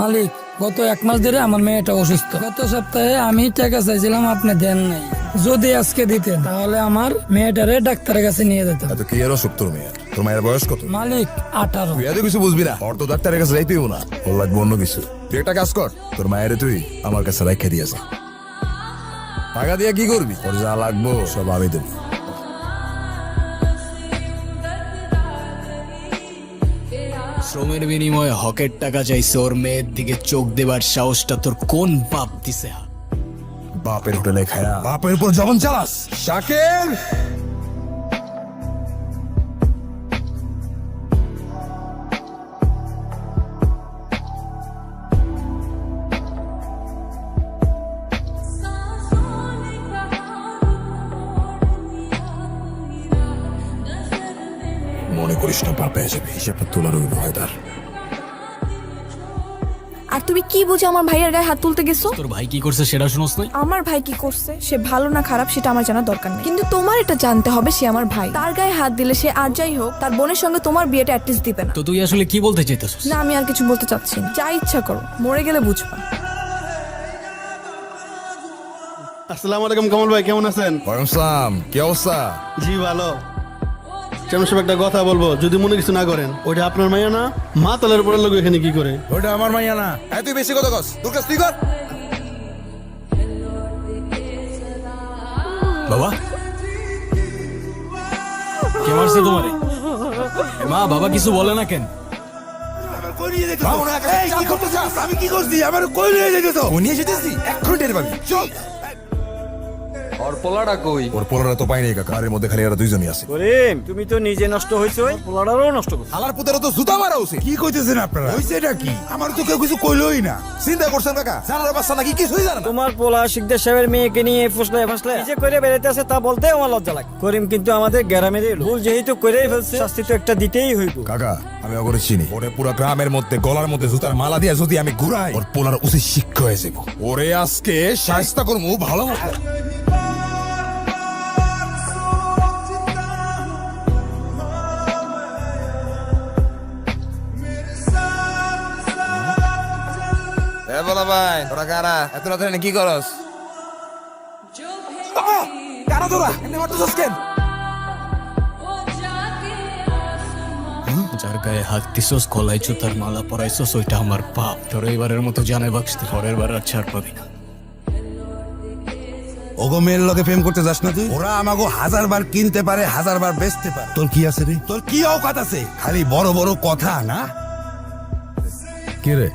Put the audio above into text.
মালিক, গত 1 মাস ধরে আমার মেয়েটা অসুস্থ। গত সপ্তাহে আমি টাকা চাইছিলাম, আপনি দেন নাই। যদি আজকে দিতেন তাহলে আমার মেয়েটারে ডাক্তারের কাছে নিয়ে যেতাম। এত কি এর অসুখ তোর মেয়ের? তোর মায়ের বয়স কত? মালিক 18। তুই এত কিছু বুঝবি না, ওর তো ডাক্তারের কাছে যাইতেই না, ওর লাগবে অন্য কিছু। তুই একটা কাজ কর, তোর মায়ের তুই আমার কাছে রাখা দিয়েছে। টাকা দিয়ে কি করবি? তোর যা লাগবো সব আমি দেবো। শ্রমের বিনিময়ে হকের টাকা চাইছে, ওর মেয়ের দিকে চোখ দেবার সাহসটা তোর কোন বাপ দিছে? বাপের হোটেলে খায়া বাপের উপর জবন চালাস শাকিল। মনে করিস না বাপ পেয়ে যাবে, হিসাবটা তোলার ওই ভয়দার। আর তুমি কি বুঝে আমার ভাইয়ের গায়ে হাত তুলতে গেছো? তোর ভাই কি করছে সেটা শুনোস নাই? আমার ভাই কি করছে, সে ভালো না খারাপ সেটা আমার জানার দরকার নেই, কিন্তু তোমার এটা জানতে হবে সে আমার ভাই। তার গায়ে হাত দিলে সে আর যাই হোক তার বোনের সঙ্গে তোমার বিয়েটা অ্যাটলিস্ট দিবে না। তো তুই আসলে কি বলতে চাইতেছিস? না, আমি আর কিছু বলতে চাচ্ছি না। যা ইচ্ছা করো, মরে গেলে বুঝবা। আসসালামু আলাইকুম কমল ভাই, কেমন আছেন? সালাম, কি অবস্থা? জি ভালো। কেমন সব একটা কথা বলবো, যদি মনে কিছু না করেন। ওইটা আপনার মাইয়া না? মা তলের পরের লোক এখানে কি করে? ওটা আমার মাইয়া না। তুই বেশি কথা কস, তোর কাছ তুই কর। বাবা কে মারছে তোমারে? মা বাবা কিছু বলে না কেন? আমি কি করছি? আমার কই নিয়ে যেতেছ? ও নিয়ে যেতেছি, এখন টের পাবি। চল। ওর পোলাটা কই? ওর পোলারা তো পাইনি কাকা, এর মধ্যে খালি এরা দুইজনই আছে। করিম, তুমি তো নিজে নষ্ট হইছো, পোলাটারও নষ্ট করছো। হালার পুতেরও তো জুতা মারা উচিত। কি কইতেছেন আপনারা? হইছে এটা কি? আমার তো কেউ কিছু কইলোই না। চিন্তা করছেন কাকা, জানার বাচ্চা নাকি কিছুই জানে না। তোমার পোলা শিকদার সাহেবের মেয়েকে নিয়ে ফুসলায় ফাসলায় নিজে করে বেড়াইতে আছে, তা বলতে আমার লজ্জা লাগে। করিম কিন্তু আমাদের গ্রামের ভুল যেহেতু করেই ফেলছে, শাস্তি তো একটা দিতেই হইব। কাকা, আমি অগরে চিনি। ওরে পুরো গ্রামের মধ্যে গলার মধ্যে জুতার মালা দিয়ে যদি আমি ঘুরাই, ওর পোলার উচিত শিক্ষা হয়ে যাবো। ওরে আজকে শায়েস্তা করবো ভালো মতো। বলা ভাই, তোরা কারা? এত রাতে কি করস? কারা তোরা? এনে মারতেছস কেন? যার গায়ে হাত দিছস, গলায় জুতার মালা পরাইছস, ওইটা আমার বাপ। তোর এবারের মতো জানে বাক্সতে, পরের বার আর ছাড় পাবি না। ওগো মেয়ের লগে প্রেম করতে যাস না তুই? ওরা আমাগো 1000 বার কিনতে পারে, 1000 বার বেচতে পারে। তোর কি আছে রে? তোর কি অকাত আছে? খালি বড় বড় কথা না। কি রে?